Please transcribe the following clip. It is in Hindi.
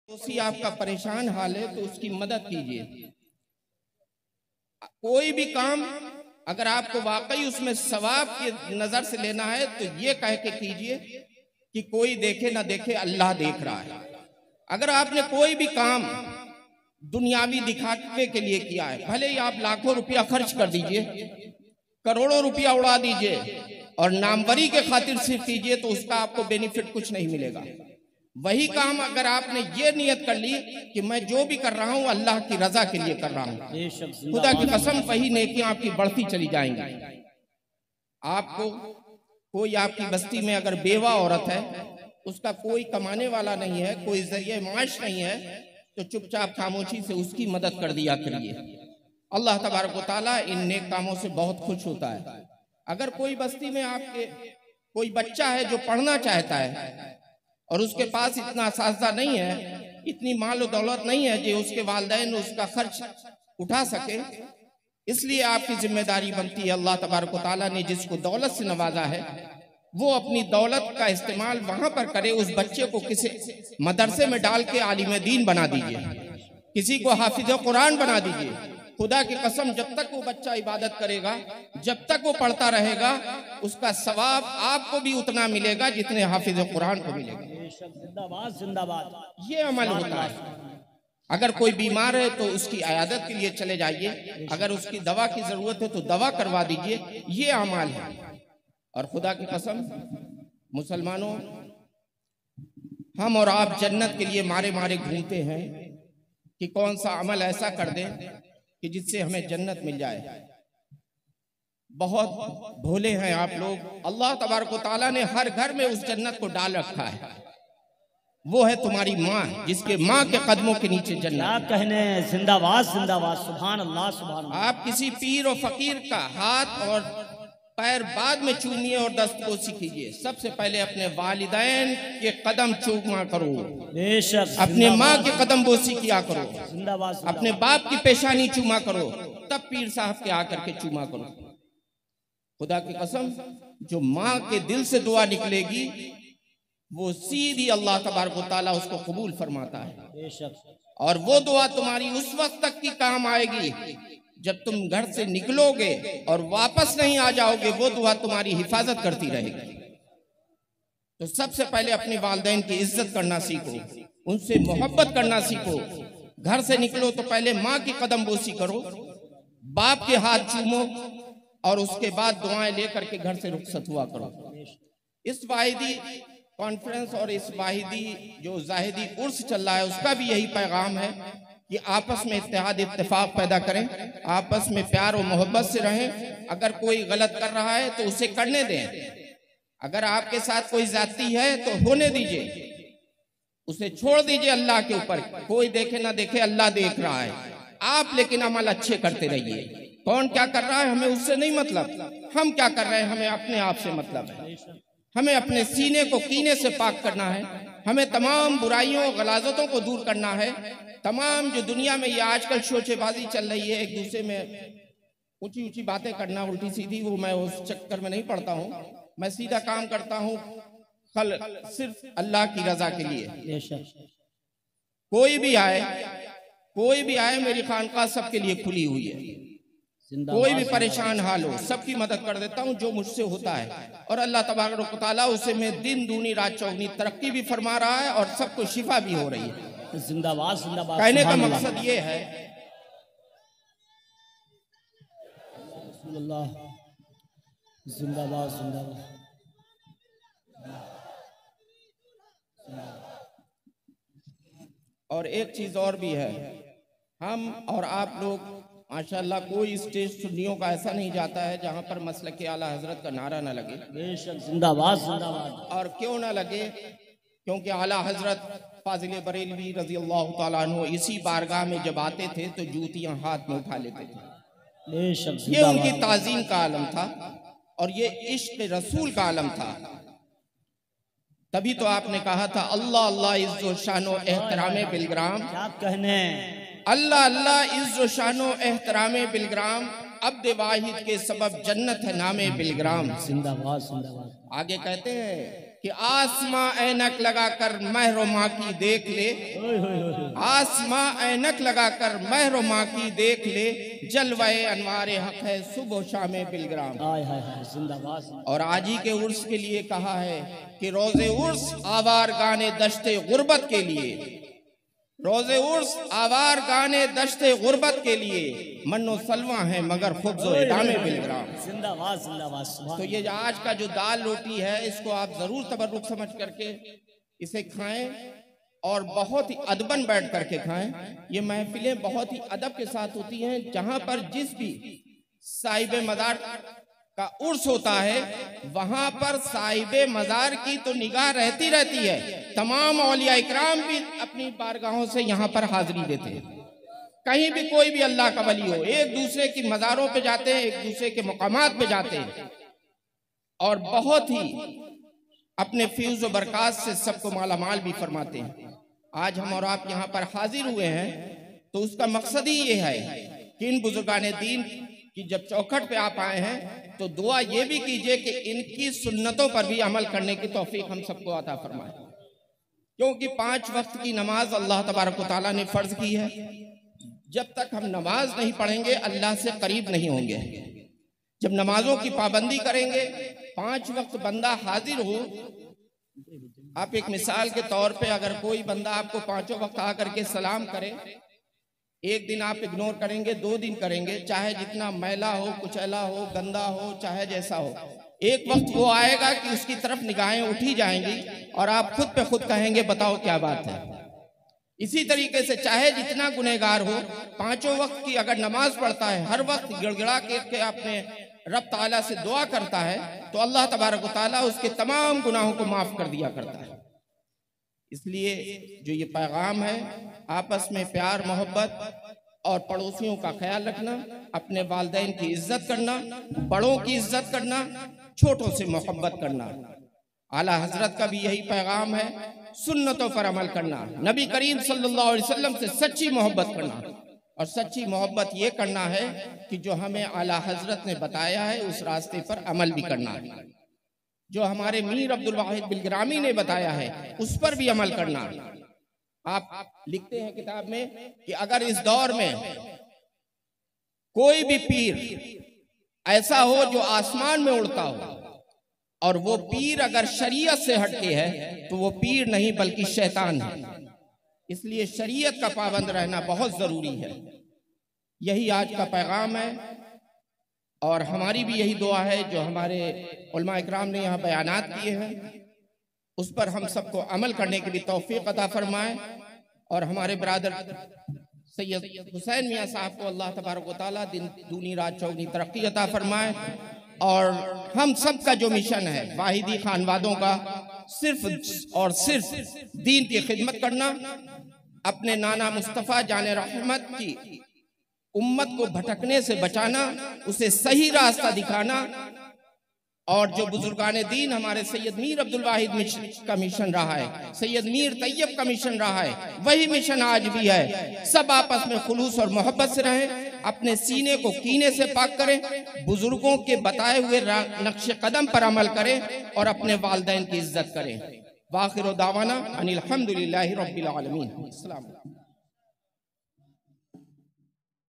पड़ोसी आपका परेशान हाल है तो उसकी मदद कीजिए। कोई भी काम अगर आपको वाकई उसमें सवाब की नजर से लेना है तो ये कह के कीजिए कि कोई देखे ना देखे, अल्लाह देख रहा है। अगर आपने कोई भी काम दुनियावी दिखावे के लिए किया है, भले ही आप लाखों रुपया खर्च कर दीजिए, करोड़ों रुपया उड़ा दीजिए और नामवरी के खातिर सिर्फ कीजिए, तो उसका आपको बेनिफिट कुछ नहीं मिलेगा। वही काम अगर आपने ये नियत कर ली कि मैं जो भी कर रहा हूं अल्लाह की रजा के लिए कर रहा हूं, खुदा की कसम वही नेकियां आपकी बढ़ती चली जाएंगी। आपको कोई आपकी बस्ती में अगर बेवा औरत है, उसका कोई कमाने वाला नहीं है, कोई जरिए माश नहीं है, तो चुपचाप खामोशी से उसकी मदद कर दिया करिए। अल्लाह तबारक व तआला इन नेक कामों से बहुत खुश होता है। अगर कोई बस्ती में आपके कोई बच्चा है जो पढ़ना चाहता है और उसके पास इतना असासा नहीं है, इतनी माल और दौलत नहीं है कि उसके वालिदैन उसका खर्च उठा सके, इसलिए आपकी जिम्मेदारी बनती है, अल्लाह तबारक व तआला ने जिसको दौलत से नवाजा है वो अपनी दौलत का इस्तेमाल वहां पर करे। उस बच्चे को किसी मदरसे में डाल के आलिम दीन बना दीजिए, किसी को हाफिज कुरान बना दीजिए। खुदा की कसम जब तक वो बच्चा इबादत करेगा, जब तक वो पढ़ता रहेगा, उसका सवाब आपको भी उतना मिलेगा जितने हाफिज कुरान को मिलेगा। जिंदाबाद जिंदाबाद। ये अमल होता है। अगर कोई बीमार है तो उसकी अयादत के लिए चले जाइए, अगर उसकी दवा की जरूरत है तो दवा करवा दीजिए, ये अमल है। और खुदा की कसम मुसलमानों, हम और आप जन्नत के लिए मारे मारे घूमते हैं कि कौन सा अमल ऐसा कर दें कि जिससे हमें जन्नत मिल जाए। बहुत भोले हैं आप लोग। अल्लाह तबारक व तआला ने हर घर में उस जन्नत को डाल रखा है। वो है तुम्हारी माँ, जिसके माँ के कदमों के नीचे जन्नत। क्या कहने, जिंदाबाद जिंदाबाद, सुभान अल्लाह सुभान अल्लाह। आप किसी पीर और फकीर का हाथ और पैर बाद में चूमिए और दस्तबोसी कीजिए। सबसे पहले अपने वालिदैन के कदम चूमा करो, बेशक अपने माँ के कदम बोसी किया करो, जिंदाबाद, अपने बाप की पेशानी चूमा करो, तब पीर साहब के आकर के चूमा करो। खुदा की कसम जो माँ के दिल से दुआ निकलेगी वो सीधी अल्लाह तबारक व तआला उसको कबूल फरमाता है। बेशक। और वो दुआ तुम्हारी उस वक्त तक की काम आएगी जब तुम घर से निकलोगे और वापस नहीं आ जाओगे, वो दुआ तुम्हारी हिफाजत करती रहेगी। तो सबसे पहले अपने वालिदैन की इज्जत करना सीखो, उनसे मोहब्बत करना सीखो। घर से निकलो तो पहले माँ की कदम बोसी करो, बाप के हाथ चूमो और उसके बाद दुआएं लेकर के घर से रुखसत हुआ करो। इस वाहिदी कॉन्फ्रेंस और इस वाहिदी जो जाहिदी उर्स चल रहा है उसका भी यही पैगाम है कि आपस में इत्तेहाद इत्तेफाक पैदा करें, आपस में प्यार और मोहब्बत से रहें। अगर कोई गलत कर रहा है तो उसे करने दें, अगर आपके साथ कोई जाती है तो होने दीजिए, उसे छोड़ दीजिए अल्लाह के ऊपर। कोई देखे ना देखे, अल्लाह देख रहा है। आप लेकिन अमल अच्छे करते रहिए। कौन क्या कर रहा है हमें उससे नहीं मतलब, हम क्या कर रहे हैं हमें अपने आप से मतलब है। हमें अपने सीने को कीने से पाक करना है, हमें तमाम बुराइयों गलाजतों को दूर करना है। तमाम जो दुनिया में ये आजकल शोचेबाजी चल रही है, एक दूसरे में ऊंची ऊंची बातें करना उल्टी सीधी, वो मैं उस चक्कर में नहीं पड़ता हूँ। मैं सीधा काम करता हूँ कल सिर्फ अल्लाह की रजा के लिए। कोई भी आए मेरी खानका सबके लिए खुली हुई है। कोई भी परेशान हाल हो सबकी मदद कर देता हूँ जो मुझसे होता है। और अल्लाह तबारक व तआला उसे में दिन दूनी रात चौगनी तरक्की भी फरमा रहा है और सबको शिफा भी हो रही है। जिंदाबाद जिंदाबाद। कहने का मकसद ये है, जिंदाबाद जिंदाबाद। और एक चीज और भी है, हम और आप लोग माशाल्लाह कोई स्टेज सुन्नियों का ऐसा नहीं जाता है जहां पर मसलक के आला हजरत का नारा न लगे। बेशक जिंदाबाद जिंदाबाद। और क्यों ना लगे, क्योंकि आला हजरत फाजिल बरेलवी रजी अल्लाह तआला अन्हु इसी बारगाह में जब आते थे तो जूतियां हाथ में उठा लेते थे। बेशक ये उनकी ताजीम का आलम था और ये इश्क रसूल का आलम था। तभी तो आपने कहा था अल्लाह अल्लाह इज्जो शानो एहतरामे बिलग्राम। क्या कहने, अल्लाह अल्लाह इज्जो शानो एहतरामे बिलग्राम, अब्द वाहिद के सबब जन्नत है नामे बिलग्राम। जिंदाबाद जिंदाबाद। आगे कहते हैं कि आसमां ऐनक लगाकर महरो माँ की देख ले, आसमां ऐनक लगाकर महरो माँ की देख ले, जलवाए अनवारे हक है सुबह शाम बिलग्राम। जिंदाबाद। और आज ही के उर्स के लिए कहा है कि रोजे उर्स आवार गाने दश्ते गुर्बत के लिए, रोजे उर्स आवार गाने दश्ते गुर्बत के लिए, मन्नो सलवा है मगर खुब्ज़ो इदामे बिलग्राम। जिंदाबाद जिंदाबाद। तो ये आज का जो दाल रोटी है, इसको आप जरूर तबर्रुक समझ करके इसे खाएं और बहुत ही अदबन बैठ करके खाएं। ये महफिलें बहुत ही अदब के साथ होती हैं, जहां पर जिस भी साहिब मज़ार का उर्स होता है वहां पर साहिब मज़ार की तो निगाह रहती है। तमाम औलिया इकराम भी अपनी बारगाहों से यहाँ पर हाजिरी देते हैं। कहीं भी कोई भी अल्लाह का वली हो, एक दूसरे की मज़ारों पे जाते हैं, एक दूसरे के मकामात पे जाते हैं और बहुत ही अपने फ्यूज व बरक़ात से सबको मालामाल भी फरमाते हैं। आज हम और आप यहाँ पर हाजिर हुए हैं तो उसका मकसद ही ये है कि इन बुजुर्गाने दीन कि जब चौखट पे आप आए हैं तो दुआ ये भी कीजिए कि इनकी सुन्नतों पर भी अमल करने की तौफीक हम सबको अता फरमाए, क्योंकि 5 वक्त की नमाज अल्लाह तबारक व तआला ने फर्ज की है। जब तक हम नमाज नहीं पढ़ेंगे अल्लाह से करीब नहीं होंगे। जब नमाजों की पाबंदी करेंगे, 5 वक्त बंदा हाजिर हो। आप एक मिसाल के तौर पे अगर कोई बंदा आपको 5 वक्त आकर के सलाम करे, एक दिन आप इग्नोर करेंगे, 2 दिन करेंगे, चाहे जितना मैला हो, कुचैला हो, गंदा हो, चाहे जैसा हो, एक वक्त वो आएगा कि उसकी तरफ निगाहें उठी जाएंगी और आप खुद पे खुद कहेंगे बताओ क्या बात है। इसी तरीके से चाहे जितना गुनहगार हो, 5 वक्त की अगर नमाज पढ़ता है, हर वक्त गिड़गिड़ा के अपने रब ताला से दुआ करता है, तो अल्लाह तबारक व तआला उसके तमाम गुनाहों को माफ कर दिया करता है। इसलिए जो ये पैगाम है, आपस में प्यार मोहब्बत और पड़ोसियों का ख्याल रखना, अपने वालिदैन की इज्जत करना, बड़ों की इज्जत करना, छोटों से मोहब्बत करना। आला हजरत का भी यही पैगाम है, सुन्नतों पर अमल करना, नबी करीम सल्लल्लाहु अलैहि वसल्लम से सच्ची मोहब्बत करना। और सच्ची मोहब्बत ये करना है कि जो हमें आला हजरत ने बताया है उस रास्ते पर अमल भी करना है, जो हमारे मीर अब्दुल वाहिद बिलग्रामी ने बताया है उस पर भी अमल करना। आप लिखते हैं किताब में कि अगर इस दौर में कोई भी पीर ऐसा हो जो आसमान में उड़ता हो और वो पीर अगर शरीयत से हटके है तो वो पीर नहीं बल्कि शैतान है। इसलिए शरीयत का पाबंद रहना बहुत जरूरी है। यही आज का पैगाम है और हमारी भी यही दुआ है जो हमारे उलमा इकराम ने यहाँ बयानात किए हैं उस पर हम सबको अमल करने की भी तौफीक अता फरमाए और हमारे बरादर सैयद हुसैन मियाँ साहब को अल्लाह तबारक व तआला दिन दूनी रात चौगनी तरक्की अता फरमाए। और हम सब का जो मिशन है वाहिदी खानवादों का, सिर्फ और सिर्फ दीन की खिदमत करना, अपने नाना मुस्तफ़ा जाने रहमत की उम्मत को भटकने से बचाना, उसे सही रास्ता दिखाना। और जो बुजुर्गाने दीन हमारे सैयद मीर अब्दुल वाहिद का मिशन रहा है, सैयद मीर तैयब का मिशन रहा है, वही मिशन आज भी है। सब आपस में खुलूस और मोहब्बत से रहें, अपने सीने को कीने से पाक करें, बुजुर्गों के बताए हुए नक्शे कदम पर अमल करें और अपने वालिदैन की इज्जत करें। वाखिर दावाना अनिल हम्दुलिल्लाहि रब्बिल आलमीन।